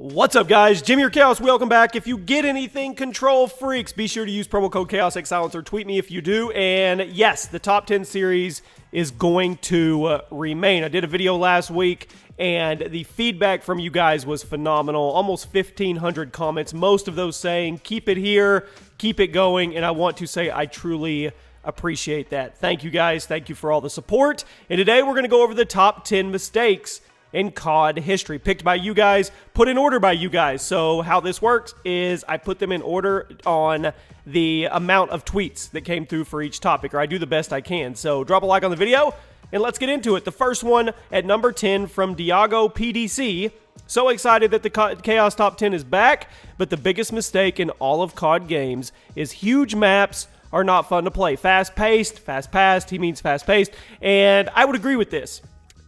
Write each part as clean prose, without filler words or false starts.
What's up, guys? Jimmy or Chaos, welcome back. If you get anything, Control Freaks, be sure to use promo code ChaosXSilence or tweet me if you do. And yes, the top 10 series is going to remain. I did a video last week, and the feedback from you guys was phenomenal. Almost 1,500 comments, most of those saying, keep it here, keep it going, and I want to say I truly appreciate that. Thank you, guys. Thank you for all the support. And today we're going to go over the top 10 mistakes in COD history, picked by you guys, put in order by you guys. So how this works is I put them in order on the amount of tweets that came through for each topic, or I do the best I can. So drop a like on the video, and let's get into it. The first one at number 10 from Diago PDC. So excited that the Chaos Top 10 is back, but the biggest mistake in all of COD games is huge maps are not fun to play. Fast-paced, he means fast-paced, and I would agree with this.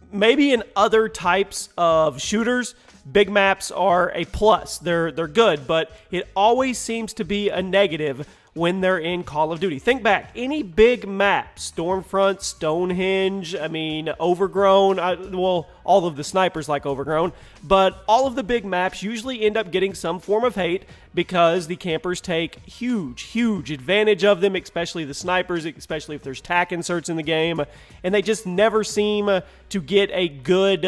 Maybe in other types of shooters, big maps are a plus. They're good, but it always seems to be a negative when they're in Call of Duty. Think back, any big map, Stormfront, Stonehenge, I mean, Overgrown, well, all of the snipers like Overgrown, but all of the big maps usually end up getting some form of hate because the campers take huge advantage of them, especially the snipers, especially if there's tac inserts in the game, and they just never seem to get a good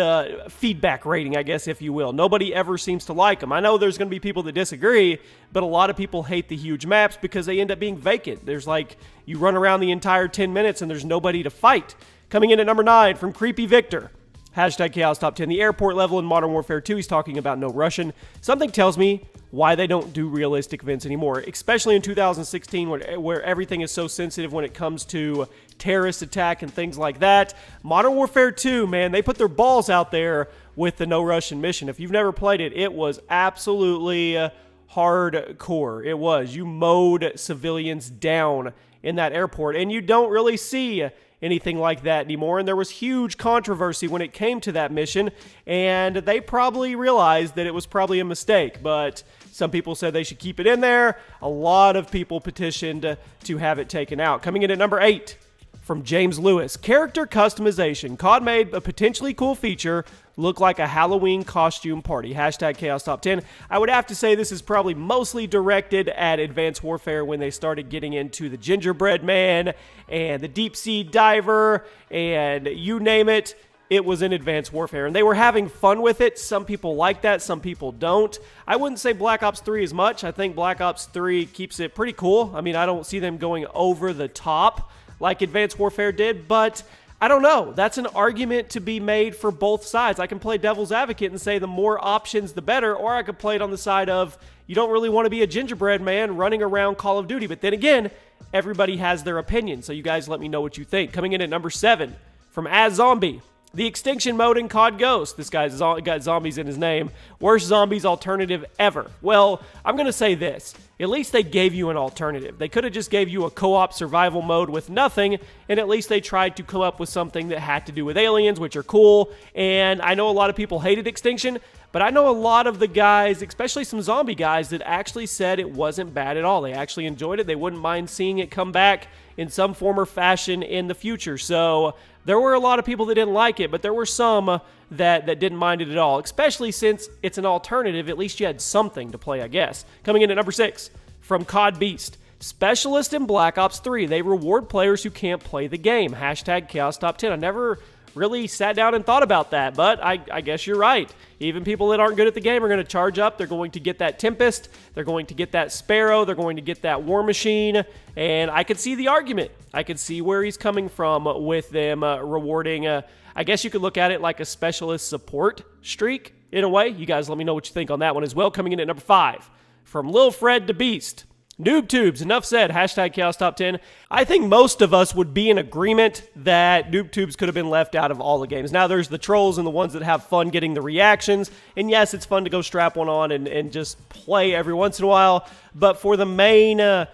feedback rating, I guess, if you will. Nobody ever seems to like them. I know there's going to be people that disagree, but a lot of people hate the huge maps because they end up being vacant. There's like, you run around the entire 10 minutes and there's nobody to fight. Coming in at number 9 from Creepy Victor. Hashtag Chaos Top 10. The airport level in Modern Warfare 2, he's talking about no Russian. Something tells me why they don't do realistic events anymore, especially in 2016 where everything is so sensitive when it comes to terrorist attack and things like that. Modern Warfare 2, man, they put their balls out there with the no Russian mission. If you've never played it, it was absolutely hardcore. It was. You mowed civilians down in that airport, and you don't really see anything like that anymore, and there was huge controversy when it came to that mission, and they probably realized that it was probably a mistake, but some people said they should keep it in there. A lot of people petitioned to have it taken out. Coming in at number 8 from James Lewis. Character customization. COD made a potentially cool feature look like a Halloween costume party. Hashtag Chaos Top 10. I would have to say this is probably mostly directed at Advanced Warfare when they started getting into the Gingerbread Man and the Deep Sea Diver and you name it. It was in Advanced Warfare, and they were having fun with it. Some people like that, some people don't. I wouldn't say Black Ops 3 as much. I think Black Ops 3 keeps it pretty cool. I mean, I don't see them going over the top like Advanced Warfare did, but I don't know. That's an argument to be made for both sides. I can play devil's advocate and say the more options, the better, or I could play it on the side of you don't really want to be a gingerbread man running around Call of Duty. But then again, everybody has their opinion, so you guys let me know what you think. Coming in at number 7 from As Zombie. The extinction mode in COD Ghost. This guy's got zombies in his name. Worst zombies alternative ever. Well, I'm going to say this. At least they gave you an alternative. They could have just gave you a co-op survival mode with nothing, and at least they tried to come up with something that had to do with aliens, which are cool. And I know a lot of people hated extinction, but I know a lot of the guys, especially some zombie guys, that actually said it wasn't bad at all. They actually enjoyed it. They wouldn't mind seeing it come back in some form or fashion in the future. So there were a lot of people that didn't like it, but there were some that didn't mind it at all, especially since it's an alternative. At least you had something to play, I guess. Coming in at number 6 from COD Beast. Specialist in Black Ops 3. They reward players who can't play the game. Hashtag Chaos Top 10. I never really sat down and thought about that, but I guess you're right. Even people that aren't good at the game are going to charge up. They're going to get that Tempest. They're going to get that Sparrow. They're going to get that War Machine, and I could see the argument. I could see where he's coming from with them rewarding, I guess you could look at it like a specialist support streak in a way. You guys let me know what you think on that one as well. Coming in at number 5 from Lil Fred to Beast. Noob tubes, enough said. Hashtag Chaos Top 10. I think most of us would be in agreement that noob tubes could have been left out of all the games. Now there's the trolls and the ones that have fun getting the reactions. And yes, it's fun to go strap one on and just play every once in a while. But for the main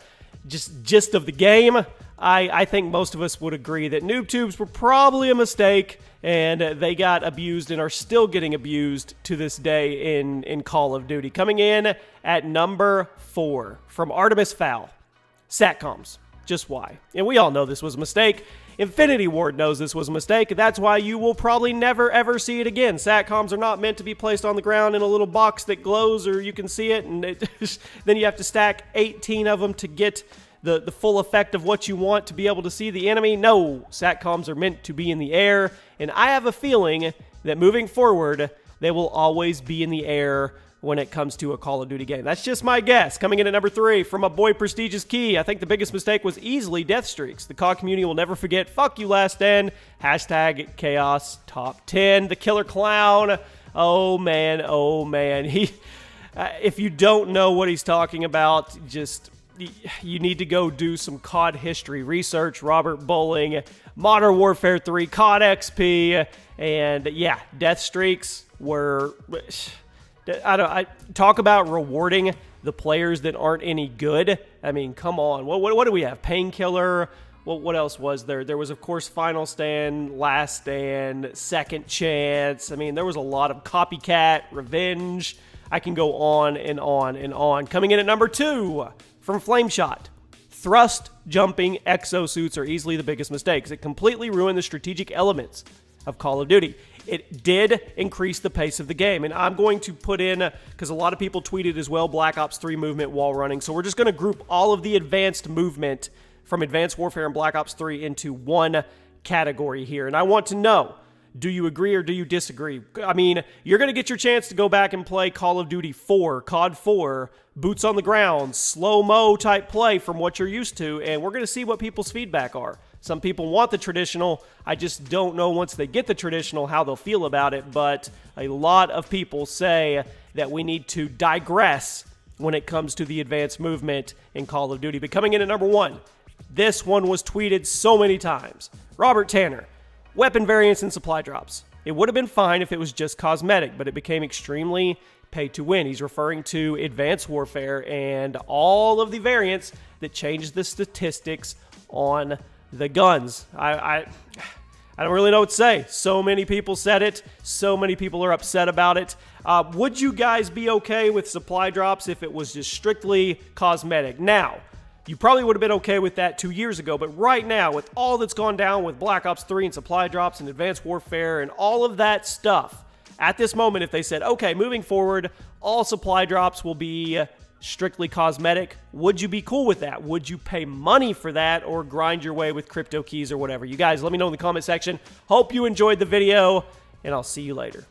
gist of the game, I think most of us would agree that noob tubes were probably a mistake, and they got abused and are still getting abused to this day in Call of Duty. Coming in at number 4 from Artemis Fowl. Satcoms. Just why? And we all know this was a mistake. Infinity Ward knows this was a mistake. That's why you will probably never, ever see it again. SATCOMs are not meant to be placed on the ground in a little box that glows or you can see it, and then you have to stack 18 of them to get the full effect of what you want to be able to see the enemy. No, SATCOMs are meant to be in the air, and I have a feeling that moving forward, they will always be in the air when it comes to a Call of Duty game. That's just my guess. Coming in at number 3, from my boy Prestigious Key, I think the biggest mistake was easily death streaks. The COD community will never forget, fuck you Last Stand, hashtag chaos top 10. The Killer Clown, oh man. If you don't know what he's talking about, you need to go do some COD history research. Robert Bowling, Modern Warfare 3, COD XP, and yeah, death streaks were... I talk about rewarding the players that aren't any good. I mean, come on. What do we have? Painkiller. What else was there? There was, of course, Final Stand, Last Stand, Second Chance. I mean, there was a lot of Copycat, Revenge. I can go on and on and on. Coming in at number 2, from Flameshot. Thrust jumping exosuits are easily the biggest mistakes. It completely ruined the strategic elements of Call of Duty. It did increase the pace of the game, and I'm going to put in, because a lot of people tweeted as well, Black Ops 3 movement while running, so we're just going to group all of the advanced movement from Advanced Warfare and Black Ops 3 into one category here, and I want to know, do you agree or do you disagree? I mean, you're going to get your chance to go back and play Call of Duty 4, COD 4, boots on the ground, slow-mo type play from what you're used to, and we're going to see what people's feedback are. Some people want the traditional. I just don't know once they get the traditional how they'll feel about it, but a lot of people say that we need to digress when it comes to the advanced movement in Call of Duty. But coming in at number 1, this one was tweeted so many times. Robert Tanner, weapon variants and supply drops. It would have been fine if it was just cosmetic, but it became extremely pay to win. He's referring to Advanced Warfare and all of the variants that changed the statistics on the guns. I don't really know what to say. So many people said it. So many people are upset about it. Would you guys be okay with supply drops if it was just strictly cosmetic? Now, you probably would have been okay with that 2 years ago, but right now, with all that's gone down with Black Ops 3 and supply drops and Advanced Warfare and all of that stuff, at this moment, if they said, okay, moving forward, all supply drops will be strictly cosmetic, would you be cool with that? Would you pay money for that or grind your way with crypto keys or whatever? You guys, let me know in the comment section. Hope you enjoyed the video, and I'll see you later.